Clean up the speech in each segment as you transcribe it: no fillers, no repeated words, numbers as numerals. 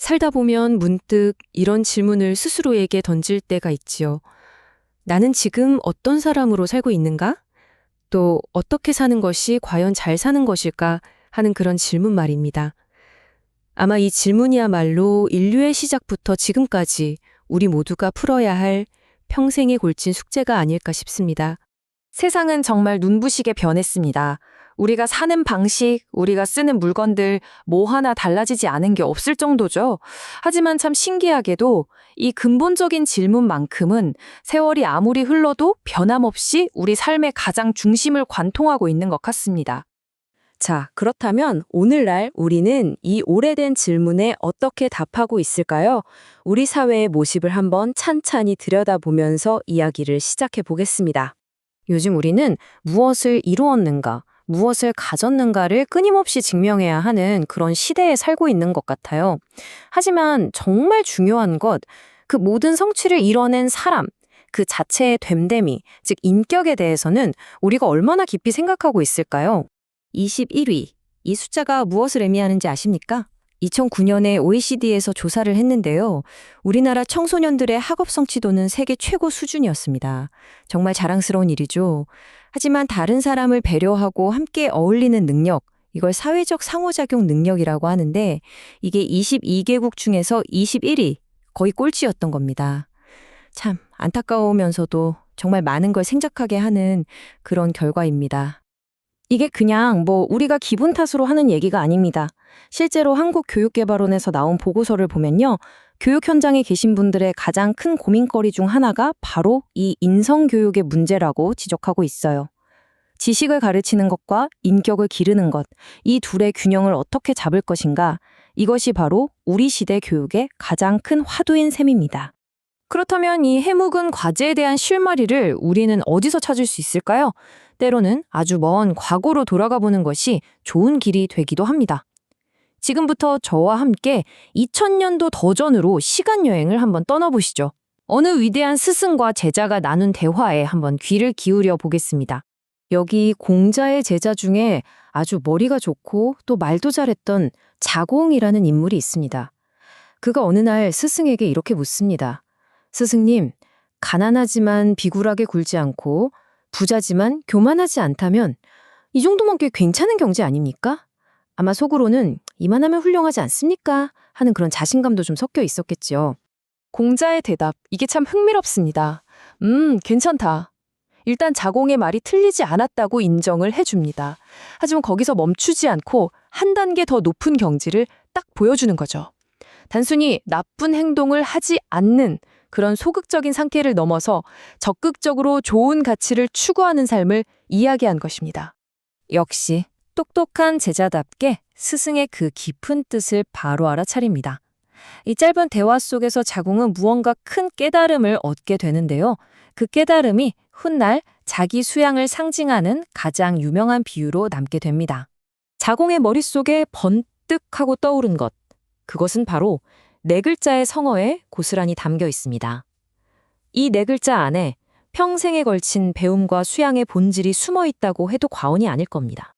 살다 보면 문득 이런 질문을 스스로에게 던질 때가 있지요. 나는 지금 어떤 사람으로 살고 있는가? 또 어떻게 사는 것이 과연 잘 사는 것일까 하는 그런 질문 말입니다. 아마 이 질문이야말로 인류의 시작부터 지금까지 우리 모두가 풀어야 할 평생에 걸친 숙제가 아닐까 싶습니다. 세상은 정말 눈부시게 변했습니다. 우리가 사는 방식, 우리가 쓰는 물건들 뭐 하나 달라지지 않은 게 없을 정도죠. 하지만 참 신기하게도 이 근본적인 질문만큼은 세월이 아무리 흘러도 변함없이 우리 삶의 가장 중심을 관통하고 있는 것 같습니다. 자, 그렇다면 오늘날 우리는 이 오래된 질문에 어떻게 답하고 있을까요? 우리 사회의 모습을 한번 찬찬히 들여다보면서 이야기를 시작해 보겠습니다. 요즘 우리는 무엇을 이루었는가, 무엇을 가졌는가를 끊임없이 증명해야 하는 그런 시대에 살고 있는 것 같아요. 하지만 정말 중요한 것, 그 모든 성취를 이뤄낸 사람, 그 자체의 됨됨이, 즉 인격에 대해서는 우리가 얼마나 깊이 생각하고 있을까요? 21위. 이 숫자가 무엇을 의미하는지 아십니까? 2009년에 OECD에서 조사를 했는데요. 우리나라 청소년들의 학업 성취도는 세계 최고 수준이었습니다. 정말 자랑스러운 일이죠. 하지만 다른 사람을 배려하고 함께 어울리는 능력, 이걸 사회적 상호작용 능력이라고 하는데 이게 22개국 중에서 21위, 거의 꼴찌였던 겁니다. 참 안타까우면서도 정말 많은 걸 생각하게 하는 그런 결과입니다. 이게 그냥 우리가 기분 탓으로 하는 얘기가 아닙니다. 실제로 한국교육개발원에서 나온 보고서를 보면요. 교육 현장에 계신 분들의 가장 큰 고민거리 중 하나가 바로 이 인성교육의 문제라고 지적하고 있어요. 지식을 가르치는 것과 인격을 기르는 것, 이 둘의 균형을 어떻게 잡을 것인가, 이것이 바로 우리 시대 교육의 가장 큰 화두인 셈입니다. 그렇다면 이 해묵은 과제에 대한 실마리를 우리는 어디서 찾을 수 있을까요? 때로는 아주 먼 과거로 돌아가 보는 것이 좋은 길이 되기도 합니다. 지금부터 저와 함께 2000년도 더 전으로 시간여행을 한번 떠나보시죠. 어느 위대한 스승과 제자가 나눈 대화에 한번 귀를 기울여 보겠습니다. 여기 공자의 제자 중에 아주 머리가 좋고 또 말도 잘했던 자공이라는 인물이 있습니다. 그가 어느 날 스승에게 이렇게 묻습니다. 스승님, 가난하지만 비굴하게 굴지 않고 부자지만 교만하지 않다면 이 정도면 꽤 괜찮은 경제 아닙니까? 아마 속으로는 이만하면 훌륭하지 않습니까? 하는 그런 자신감도 좀 섞여 있었겠죠. 공자의 대답, 이게 참 흥미롭습니다. 괜찮다. 일단 자공의 말이 틀리지 않았다고 인정을 해줍니다. 하지만 거기서 멈추지 않고 한 단계 더 높은 경지를 딱 보여주는 거죠. 단순히 나쁜 행동을 하지 않는 그런 소극적인 상태를 넘어서 적극적으로 좋은 가치를 추구하는 삶을 이야기한 것입니다. 역시 똑똑한 제자답게 스승의 그 깊은 뜻을 바로 알아차립니다. 이 짧은 대화 속에서 자공은 무언가 큰 깨달음을 얻게 되는데요. 그 깨달음이 훗날 자기 수양을 상징하는 가장 유명한 비유로 남게 됩니다. 자공의 머릿속에 번뜩하고 떠오른 것, 그것은 바로 네 글자의 성어에 고스란히 담겨 있습니다. 이 네 글자 안에 평생에 걸친 배움과 수양의 본질이 숨어 있다고 해도 과언이 아닐 겁니다.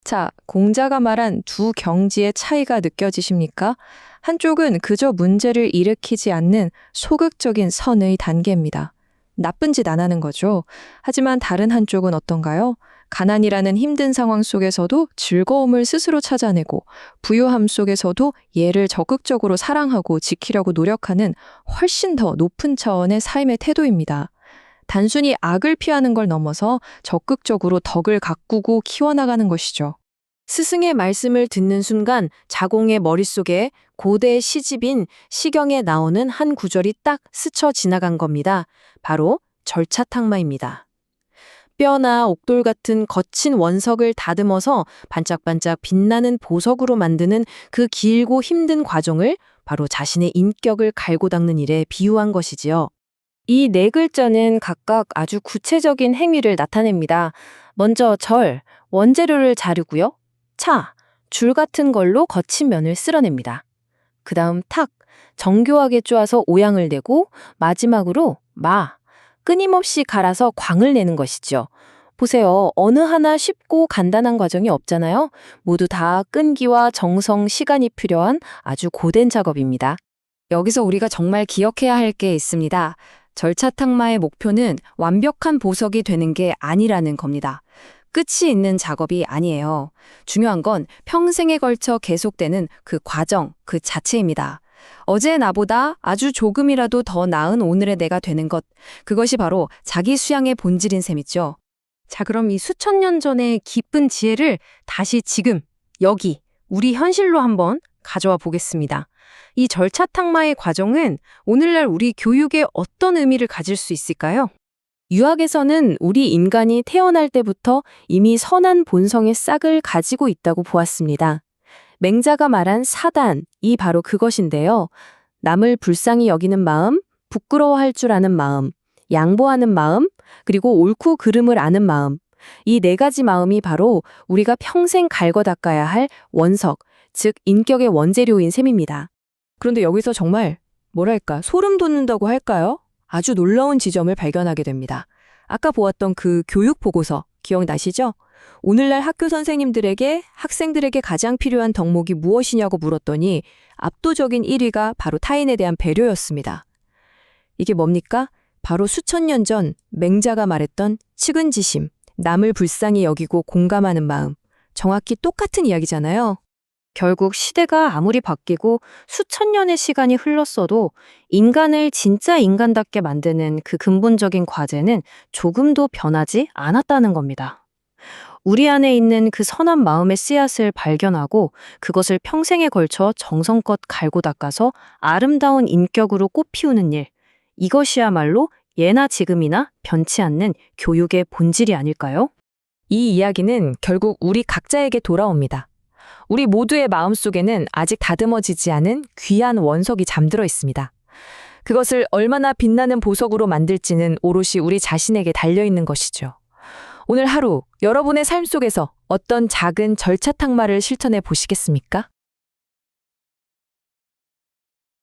자, 공자가 말한 두 경지의 차이가 느껴지십니까? 한쪽은 그저 문제를 일으키지 않는 소극적인 선의 단계입니다. 나쁜 짓 안 하는 거죠. 하지만 다른 한쪽은 어떤가요? 가난이라는 힘든 상황 속에서도 즐거움을 스스로 찾아내고 부유함 속에서도 얘를 적극적으로 사랑하고 지키려고 노력하는 훨씬 더 높은 차원의 삶의 태도입니다. 단순히 악을 피하는 걸 넘어서 적극적으로 덕을 가꾸고 키워나가는 것이죠. 스승의 말씀을 듣는 순간 자공의 머릿속에 고대 시집인 시경에 나오는 한 구절이 딱 스쳐 지나간 겁니다. 바로 절차탕마입니다. 뼈나 옥돌 같은 거친 원석을 다듬어서 반짝반짝 빛나는 보석으로 만드는 그 길고 힘든 과정을 바로 자신의 인격을 갈고 닦는 일에 비유한 것이지요. 이 네 글자는 각각 아주 구체적인 행위를 나타냅니다. 먼저 절, 원재료를 자르고요. 차, 줄 같은 걸로 거친 면을 쓸어냅니다. 그 다음 탁, 정교하게 쪼아서 오양을 내고 마지막으로 마, 끊임없이 갈아서 광을 내는 것이죠. 보세요. 어느 하나 쉽고 간단한 과정이 없잖아요. 모두 다 끈기와 정성, 시간이 필요한 아주 고된 작업입니다. 여기서 우리가 정말 기억해야 할 게 있습니다. 절차 탁마의 목표는 완벽한 보석이 되는 게 아니라는 겁니다. 끝이 있는 작업이 아니에요. 중요한 건 평생에 걸쳐 계속되는 그 과정, 그 자체입니다. 어제의 나보다 아주 조금이라도 더 나은 오늘의 내가 되는 것, 그것이 바로 자기 수양의 본질인 셈이죠. 자, 그럼 이 수천 년 전의 깊은 지혜를 다시 지금, 여기, 우리 현실로 한번 가져와 보겠습니다. 이 절차 탁마의 과정은 오늘날 우리 교육에 어떤 의미를 가질 수 있을까요? 유학에서는 우리 인간이 태어날 때부터 이미 선한 본성의 싹을 가지고 있다고 보았습니다. 맹자가 말한 사단이 바로 그것인데요. 남을 불쌍히 여기는 마음, 부끄러워할 줄 아는 마음, 양보하는 마음, 그리고 옳고 그름을 아는 마음. 이 네 가지 마음이 바로 우리가 평생 갈고 닦아야 할 원석, 즉 인격의 원재료인 셈입니다. 그런데 여기서 정말 뭐랄까 소름 돋는다고 할까요? 아주 놀라운 지점을 발견하게 됩니다. 아까 보았던 그 교육 보고서 기억나시죠? 오늘날 학교 선생님들에게 학생들에게 가장 필요한 덕목이 무엇이냐고 물었더니 압도적인 1위가 바로 타인에 대한 배려였습니다. 이게 뭡니까? 바로 수천 년 전 맹자가 말했던 측은지심, 남을 불쌍히 여기고 공감하는 마음. 정확히 똑같은 이야기잖아요. 결국 시대가 아무리 바뀌고 수천 년의 시간이 흘렀어도 인간을 진짜 인간답게 만드는 그 근본적인 과제는 조금도 변하지 않았다는 겁니다. 우리 안에 있는 그 선한 마음의 씨앗을 발견하고 그것을 평생에 걸쳐 정성껏 갈고 닦아서 아름다운 인격으로 꽃피우는 일. 이것이야말로 예나 지금이나 변치 않는 교육의 본질이 아닐까요? 이 이야기는 결국 우리 각자에게 돌아옵니다. 우리 모두의 마음속에는 아직 다듬어지지 않은 귀한 원석이 잠들어 있습니다. 그것을 얼마나 빛나는 보석으로 만들지는 오롯이 우리 자신에게 달려있는 것이죠. 오늘 하루 여러분의 삶 속에서 어떤 작은 절차 탁마를 실천해 보시겠습니까?